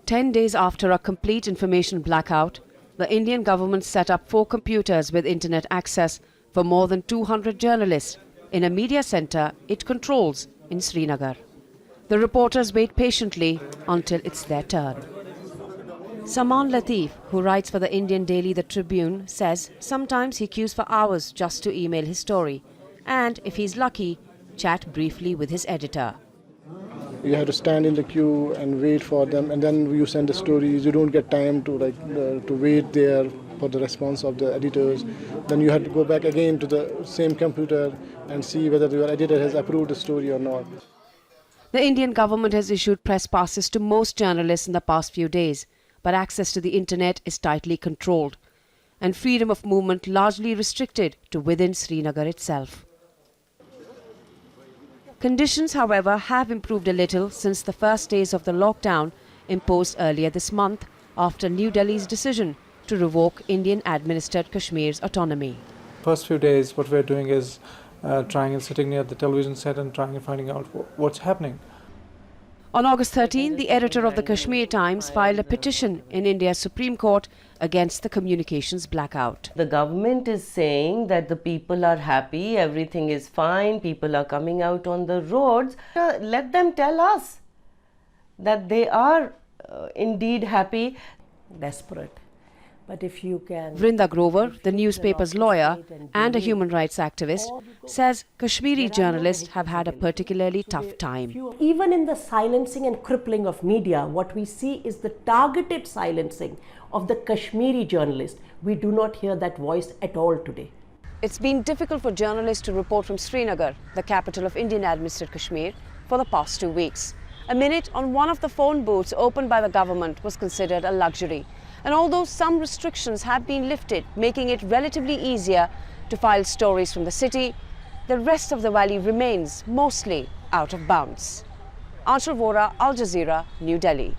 10 days after a complete information blackout, the Indian government set up 4 computers with internet access for more than 200 journalists in a media centre it controls in Srinagar. The reporters wait patiently until it's their turn. SAMAAN LATEEF, who writes for the Indian daily The Tribune, says sometimes he queues for hours just to email his story and, if he's lucky, chat briefly with his editor. You have to stand in the queue and wait for them, and then you send the stories. You don't get time to to wait there for the response of the editors. Then you have to go back again to the same computer and see whether your editor has approved the story or not. The Indian government has issued press passes to most journalists in the past few days, but access to the internet is tightly controlled and freedom of movement largely restricted to within Srinagar itself. Conditions, however, have improved a little since the first days of the lockdown imposed earlier this month after New Delhi's decision to revoke Indian-administered Kashmir's autonomy. First few days, what we're doing is trying and sitting near the television set and trying and finding out what's happening. On August 13, the editor of the Kashmir Times filed a petition in India's Supreme Court against the communications blackout. The government is saying that the people are happy, everything is fine, people are coming out on the roads. Let them tell us that they are indeed happy. Desperate. But if you can... VRINDA, the newspaper's lawyer and a human rights activist, says Kashmiri journalists have had a particularly tough time. Even in the silencing and crippling of media, what we see is the targeted silencing of the Kashmiri journalists. We do not hear that voice at all today. It's been difficult for journalists to report from Srinagar, the capital of Indian-administered Kashmir, for the past 2 weeks. A minute on one of the phone booths opened by the government was considered a luxury. And although some restrictions have been lifted, making it relatively easier to file stories from the city, the rest of the valley remains mostly out of bounds. Anchal, Vohra, Al Jazeera, New Delhi.